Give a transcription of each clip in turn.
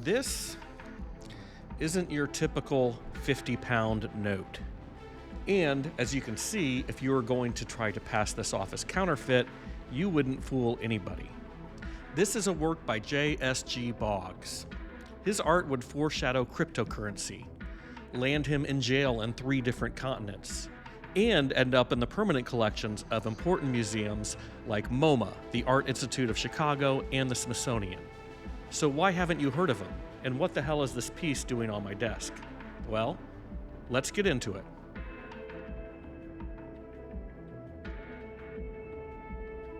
This isn't your typical 50-pound note. And as you can see, if you were going to try to pass this off as counterfeit, you wouldn't fool anybody. This is a work by J.S.G. Boggs. His art would foreshadow cryptocurrency, land him in jail in 3 different continents, and end up in the permanent collections of important museums like MoMA, the Art Institute of Chicago, and the Smithsonian. So why haven't you heard of him? And what the hell is this piece doing on my desk? Well, let's get into it.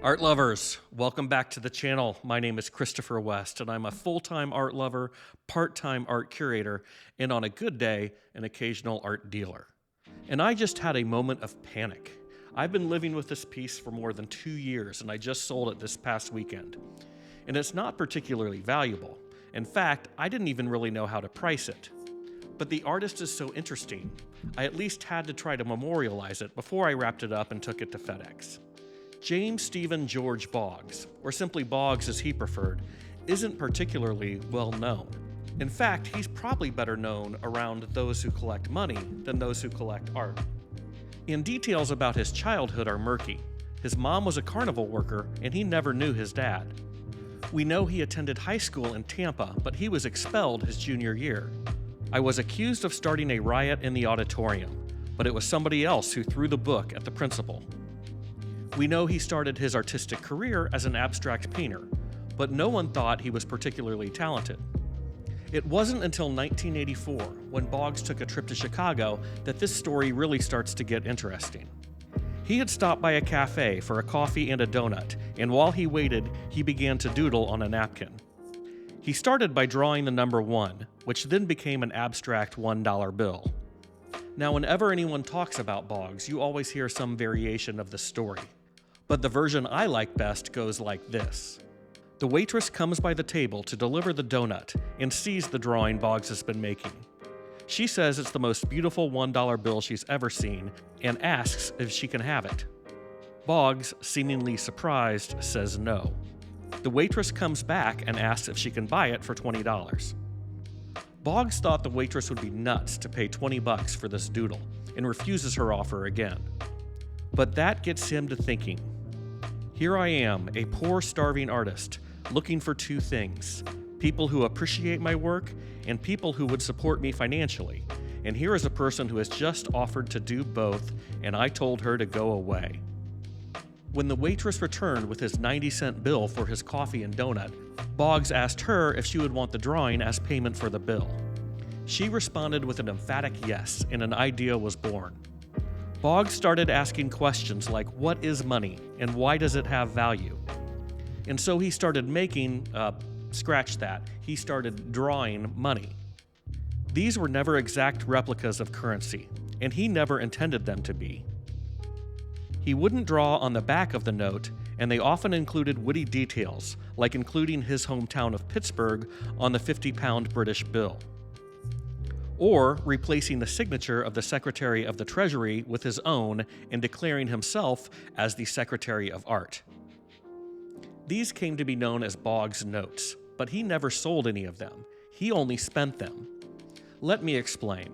Art lovers, welcome back to the channel. My name is Christopher West, and I'm a full-time art lover, part-time art curator, and on a good day, an occasional art dealer. And I just had a moment of panic. I've been living with this piece for more than 2 years, and I just sold it this past weekend. And it's not particularly valuable. In fact, I didn't even really know how to price it. But the artist is so interesting, I at least had to try to memorialize it before I wrapped it up and took it to FedEx. James Stephen George Boggs, or simply Boggs as he preferred, isn't particularly well known. In fact, he's probably better known around those who collect money than those who collect art. And details about his childhood are murky. His mom was a carnival worker, and he never knew his dad. We know he attended high school in Tampa, but he was expelled his junior year. I was accused of starting a riot in the auditorium, but it was somebody else who threw the book at the principal. We know he started his artistic career as an abstract painter, but no one thought he was particularly talented. It wasn't until 1984, when Boggs took a trip to Chicago, that this story really starts to get interesting. He had stopped by a cafe for a coffee and a donut, and while he waited, he began to doodle on a napkin. He started by drawing the number 1, which then became an abstract $1 bill. Now, whenever anyone talks about Boggs, you always hear some variation of the story. But the version I like best goes like this. The waitress comes by the table to deliver the donut and sees the drawing Boggs has been making. She says it's the most beautiful $1 bill she's ever seen and asks if she can have it. Boggs, seemingly surprised, says no. The waitress comes back and asks if she can buy it for $20. Boggs thought the waitress would be nuts to pay $20 for this doodle and refuses her offer again. But that gets him to thinking. Here I am, a poor, starving artist, looking for 2 things: people who appreciate my work and people who would support me financially. And here is a person who has just offered to do both, and I told her to go away. When the waitress returned with his 90-cent bill for his coffee and donut, Boggs asked her if she would want the drawing as payment for the bill. She responded with an emphatic yes, and an idea was born. Boggs started asking questions like, what is money and why does it have value? And so he started he started drawing money. These were never exact replicas of currency, and he never intended them to be. He wouldn't draw on the back of the note, and they often included witty details, like including his hometown of Pittsburgh on the 50-pound British bill, or replacing the signature of the Secretary of the Treasury with his own and declaring himself as the Secretary of Art. These came to be known as Boggs notes, but he never sold any of them. He only spent them. Let me explain.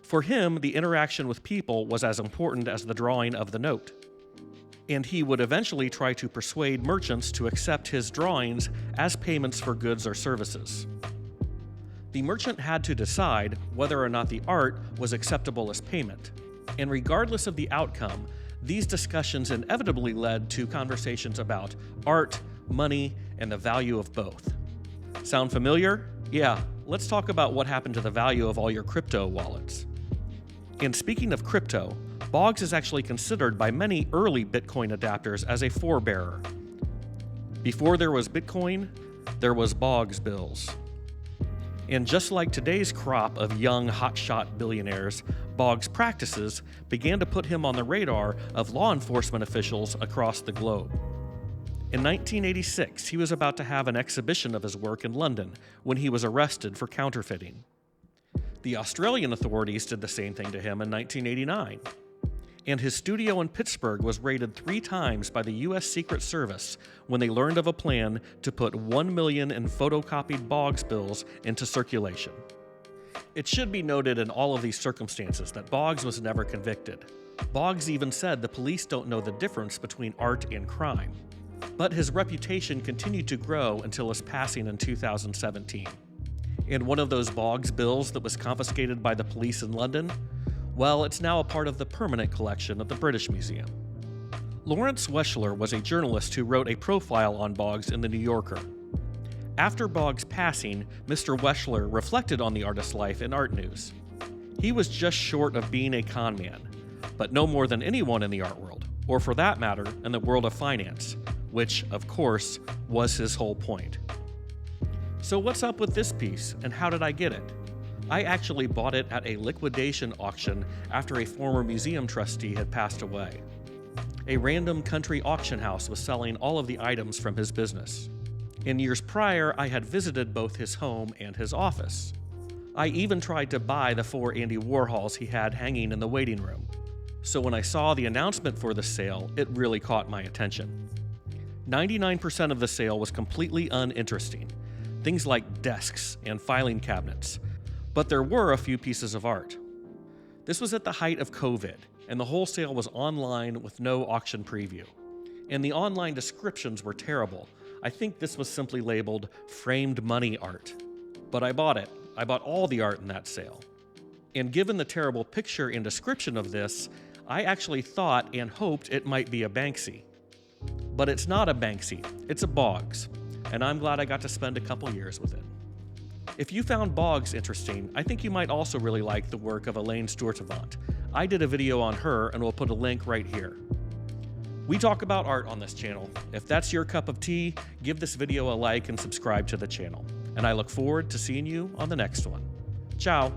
For him, the interaction with people was as important as the drawing of the note, and he would eventually try to persuade merchants to accept his drawings as payments for goods or services. The merchant had to decide whether or not the art was acceptable as payment, and regardless of the outcome, these discussions inevitably led to conversations about art, money, and the value of both. Sound familiar? Yeah, let's talk about what happened to the value of all your crypto wallets. And speaking of crypto, Boggs is actually considered by many early Bitcoin adapters as a forebearer. Before there was Bitcoin, there was Boggs bills. And just like today's crop of young hotshot billionaires, Boggs' practices began to put him on the radar of law enforcement officials across the globe. In 1986, he was about to have an exhibition of his work in London when he was arrested for counterfeiting. The Australian authorities did the same thing to him in 1989. And his studio in Pittsburgh was raided 3 times by the U.S. Secret Service when they learned of a plan to put 1 million in photocopied Boggs bills into circulation. It should be noted in all of these circumstances that Boggs was never convicted. Boggs even said the police don't know the difference between art and crime. But his reputation continued to grow until his passing in 2017. And one of those Boggs bills that was confiscated by the police in London? Well, it's now a part of the permanent collection of the British Museum. Lawrence Weschler was a journalist who wrote a profile on Boggs in The New Yorker. After Boggs' passing, Mr. Weschler reflected on the artist's life in Art News. He was just short of being a con man, but no more than anyone in the art world, or for that matter, in the world of finance, which, of course, was his whole point. So what's up with this piece, and how did I get it? I actually bought it at a liquidation auction after a former museum trustee had passed away. A random country auction house was selling all of the items from his business. In years prior, I had visited both his home and his office. I even tried to buy the 4 Andy Warhols he had hanging in the waiting room. So when I saw the announcement for the sale, it really caught my attention. 99% of the sale was completely uninteresting. Things like desks and filing cabinets. But there were a few pieces of art. This was at the height of COVID, and the whole sale was online with no auction preview. And the online descriptions were terrible. I think this was simply labeled framed money art. But I bought it. I bought all the art in that sale. And given the terrible picture and description of this, I actually thought and hoped it might be a Banksy. But it's not a Banksy, it's a Boggs, and I'm glad I got to spend a couple years with it. If you found Boggs interesting, I think you might also really like the work of Elaine Sturtevant. I did a video on her, and we'll put a link right here. We talk about art on this channel. If that's your cup of tea, give this video a like and subscribe to the channel. And I look forward to seeing you on the next one. Ciao.